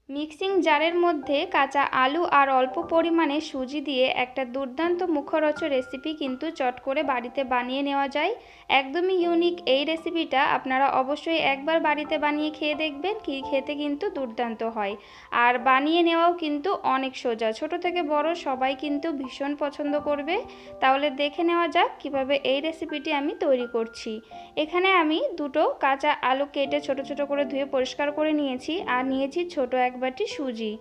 Mixing জারের মধ্যে কাঁচা আলু আর অল্প পরিমাণে সুজি দিয়ে একটা দুর্দান্ত মুখরোচক রেসিপি কিন্তু চট করে বাড়িতে বানিয়ে নেওয়া যায়। একদমই ইউনিক এই রেসিপিটা আপনারা অবশ্যই একবার বাড়িতে বানিয়ে খেয়ে দেখবেন, কি খেতে কিন্তু দুর্দান্ত হয়। আর বানিয়ে নেওয়াও কিন্তু অনেক সোজা, ছোট থেকে বড় সবাই কিন্তু ভীষণ পছন্দ করবে। তাহলে দেখে নেওয়া যাক কিভাবে এই রেসিপিটি আমি তৈরি করছি। এখানে আমি দুটো কাঁচা আলু কেটে ছোট ছোট করে ধুয়ে পরিষ্কার করে নিয়েছি, আর নিয়েছি ছোট এক বাটি সুজি।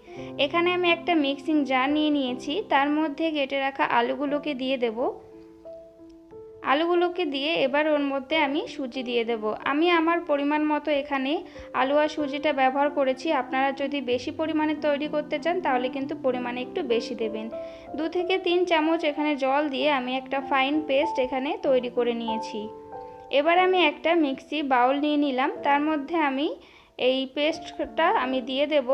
এখানে আমি একটা মিক্সিং জার নিয়ে নিয়েছি, তার মধ্যে কেটে রাখা আলুগুলোকে দিয়ে দেব। আলুগুলোকে দিয়ে এবার ওর মধ্যে আমি সুজি দিয়ে দেব। আমি আমার পরিমাণ মতো এখানে আলু আর সুজিটা ব্যবহার করেছি। আপনারা যদি বেশি পরিমাণে তৈরি করতে চান তাহলে কিন্তু পরিমাণে একটু বেশি দেবেন। 2 থেকে 3 চামচ এখানে জল দিয়ে আমি একটা ফাইন পেস্ট এখানে তৈরি করে নিয়েছি। এবার আমি একটা মিক্সি বাউল নিয়ে নিলাম, তার মধ্যে আমি এই পেস্টটা আমি দিয়ে দেব।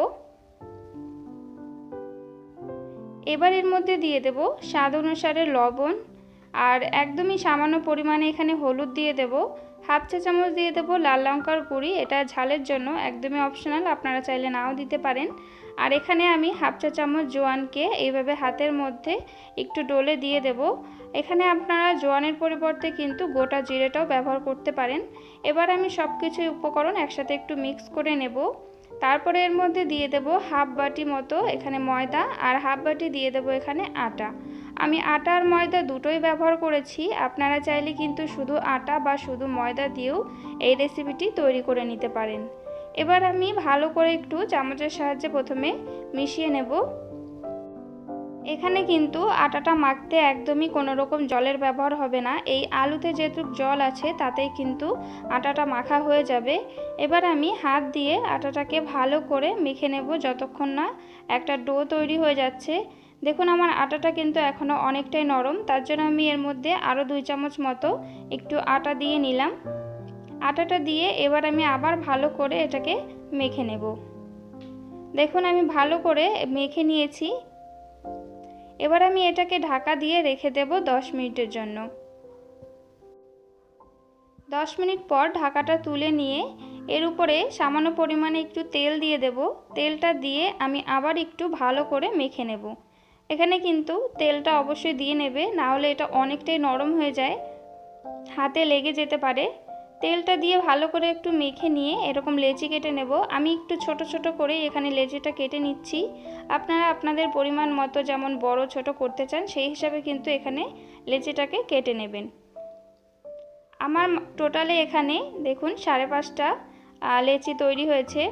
এবার এর মধ্যে দিয়ে দেব স্বাদ অনুসারে লবণ, আর একদমই সামান্য পরিমাণে এখানে হলুদ দিয়ে দেব। হাফ চা চামচ দিয়ে দেব লাল লঙ্কার গুঁড়ি, এটা ঝালের জন্য একদমই অপশনাল, আপনারা চাইলে নাও দিতে পারেন। আর এখানে আমি হাফ চা চামচ জোয়ানকে এইভাবে হাতের মধ্যে একটু ডলে দিয়ে দেব। এখানে আপনারা জোয়ানের পরিবর্তে কিন্তু গোটা জিরেটাও ব্যবহার করতে পারেন। এবার আমি সব কিছু উপকরণ একসাথে একটু মিক্স করে নেব। তারপরে এর মধ্যে দিয়ে দেব হাফ বাটি মতো এখানে ময়দা, আর হাফ বাটি দিয়ে দেব এখানে আটা। আমি আটা আর ময়দা দুটোই ব্যবহার করেছি, আপনারা চাইলে কিন্তু শুধু আটা বা শুধু ময়দা দিয়েও এই রেসিপিটি তৈরি করে নিতে পারেন। এবার আমি ভালো করে একটু চামচের সাহায্যে প্রথমে মিশিয়ে নেব। এখানে কিন্তু আটাটা মাখতে একদমই কোনো রকম জলের ব্যবহার হবে না, এই আলুতে যেহেতু জল আছে তাতেই কিন্তু আটাটা মাখা হয়ে যাবে। এবার আমি হাত দিয়ে আটাটাকে ভালো করে মেখে নেব যতক্ষণ না একটা ডো তৈরি হয়ে যাচ্ছে। দেখুন আমার আটাটা কিন্তু এখনও অনেকটাই নরম, তার জন্য আমি এর মধ্যে আরও 2 চামচ মতো একটু আটা দিয়ে নিলাম। আটাটা দিয়ে এবার আমি আবার ভালো করে এটাকে মেখে নেব। দেখুন আমি ভালো করে মেখে নিয়েছি। এবার আমি এটাকে ঢাকা দিয়ে রেখে দেব 10 মিনিটের জন্য। 10 মিনিট পর ঢাকাটা তুলে নিয়ে এর উপরে সামান্য পরিমাণে একটু তেল দিয়ে দেব। তেলটা দিয়ে আমি আবার একটু ভালো করে মেখে নেব। এখানে কিন্তু তেলটা অবশ্যই দিয়ে নেবে, না হলে এটা অনেকটাই নরম হয়ে যায়, হাতে লেগে যেতে পারে। তেলটা দিয়ে ভালো করে একটু মেখে নিয়ে এরকম লেচি কেটে নেব। আমি একটু ছোট ছোট করে এখানে লেচিটা কেটে নিচ্ছি। আপনারা আপনাদের পরিমাণ মতো যেমন বড় ছোট করতে চান সেই হিসাবে কিন্তু এখানে লেচিটাকে কেটে নেবেন। আমার টোটালে এখানে দেখুন 5.5টা লেচি তৈরি হয়েছে।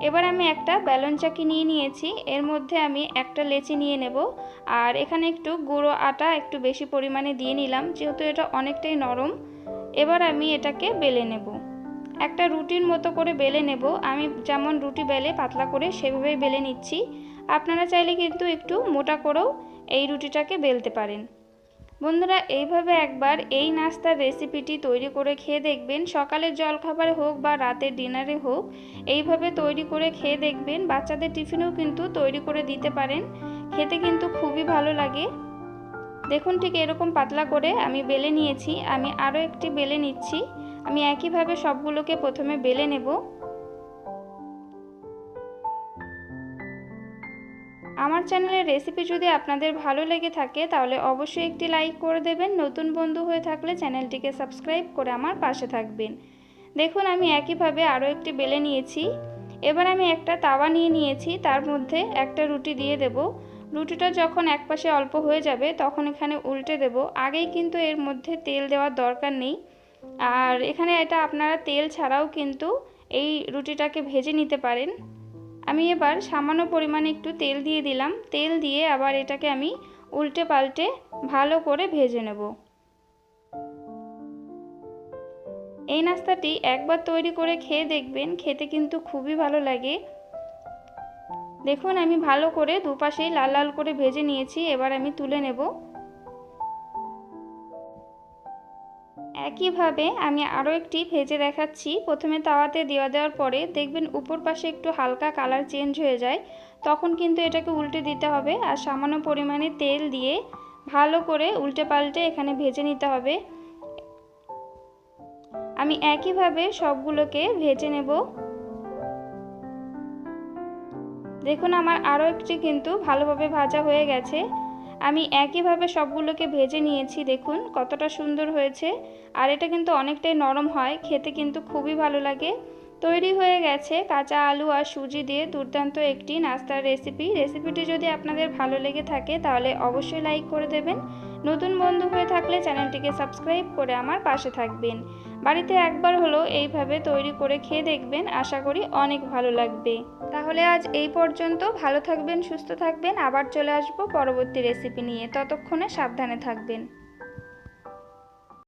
এবার আমি একটা বেলন চাকি নিয়ে নিয়েছি, এর মধ্যে আমি একটা লেচি নিয়ে নেব। আর এখানে একটু গুঁড়ো আটা একটু বেশি পরিমাণে দিয়ে নিলাম, যেহেতু এটা অনেকটাই নরম। এবার আমি এটাকে বেলে নেব, একটা রুটির মতো করে বেলে নেব। আমি যেমন রুটি বেলে পাতলা করে সেভাবেই বেলে নিচ্ছি। আপনারা চাইলে কিন্তু একটু মোটা করেও এই রুটিটাকে বেলতে পারেন। বন্ধুরা এইভাবে একবার এই নাস্তার রেসিপিটি তৈরি করে খেয়ে দেখবেন, সকালের জলখাবারে হোক বা রাতের ডিনারে হোক এইভাবে তৈরি করে খেয়ে দেখবেন। বাচ্চাদের টিফিনেও কিন্তু তৈরি করে দিতে পারেন, খেতে কিন্তু খুবই ভালো লাগে। দেখুন ঠিক এরকম পাতলা করে আমি বেলে নিয়েছি, আমি আরও একটি বেলে নিচ্ছি। আমি একইভাবে সবগুলোকে প্রথমে বেলে নেব। আমার চ্যানেলের রেসিপি যদি আপনাদের ভালো লেগে থাকে তাহলে অবশ্যই একটি লাইক করে দেবেন, নতুন বন্ধু হয়ে থাকলে চ্যানেলটিকে সাবস্ক্রাইব করে আমার পাশে থাকবেন। দেখুন আমি একইভাবে আরও একটি বেলে নিয়েছি। এবার আমি একটা তাওয়া নিয়ে নিয়েছি, তার মধ্যে একটা রুটি দিয়ে দেব। রুটিটা যখন একপাশে অল্প হয়ে যাবে তখন এখানে উল্টে দেব। আগেই কিন্তু এর মধ্যে তেল দেওয়ার দরকার নেই, আর এখানে এটা আপনারা তেল ছাড়াও কিন্তু এই রুটিটাকে ভেজে নিতে পারেন। আমি এবার সামান্য পরিমাণে একটু তেল দিয়ে দিলাম, তেল দিয়ে আবার এটাকে আমি উল্টে পাল্টে ভালো করে ভেজে নেব। এই নাস্তাটি একবার তৈরি করে খেয়ে দেখবেন, খেতে কিন্তু খুবই ভালো লাগে। দেখুন আমি ভালো করে দুপাশেই লাল লাল করে ভেজে নিয়েছি, এবার আমি তুলে নেব। একইভাবে আমি আরও একটি ভেজে দেখাচ্ছি। প্রথমে তাওয়াতে দেওয়ার পরে দেখবেন উপর পাশে একটু হালকা কালার চেঞ্জ হয়ে যায়, তখন কিন্তু এটাকে উল্টে দিতে হবে, আর সামান্য পরিমাণে তেল দিয়ে ভালো করে উল্টে পাল্টে এখানে ভেজে নিতে হবে। আমি একইভাবে সবগুলোকে ভেজে নেব। দেখুন আমার আরও একটি কিন্তু ভালোভাবে ভাজা হয়ে গেছে। আমি একইভাবে সবগুলোকে ভেজে নিয়েছি। দেখুন কতটা সুন্দর হয়েছে। আর এটা কিন্তু অনেকটাই নরম হয়, খেতে কিন্তু খুবই ভালো লাগে। তৈরি হয়ে গেছে কাঁচা আলু আর সুজি দিয়ে দুর্দান্ত একটি নাস্তার রেসিপি। রেসিপিটি যদি আপনাদের ভালো লেগে থাকে তাহলে অবশ্যই লাইক করে দেবেন। নতুন বন্ধু হয়ে থাকলে চ্যানেলটিকে সাবস্ক্রাইব করে আমার পাশে থাকবেন। বাড়িতে একবার হলো এইভাবে তৈরি করে খেয়ে দেখবেন, আশা করি অনেক ভালো লাগবে। তাহলে আজ এই পর্যন্ত। ভালো থাকবেন, সুস্থ থাকবেন। আবার চলে আসবো পরবর্তী রেসিপি নিয়ে। ততক্ষণে সাবধানে থাকবেন।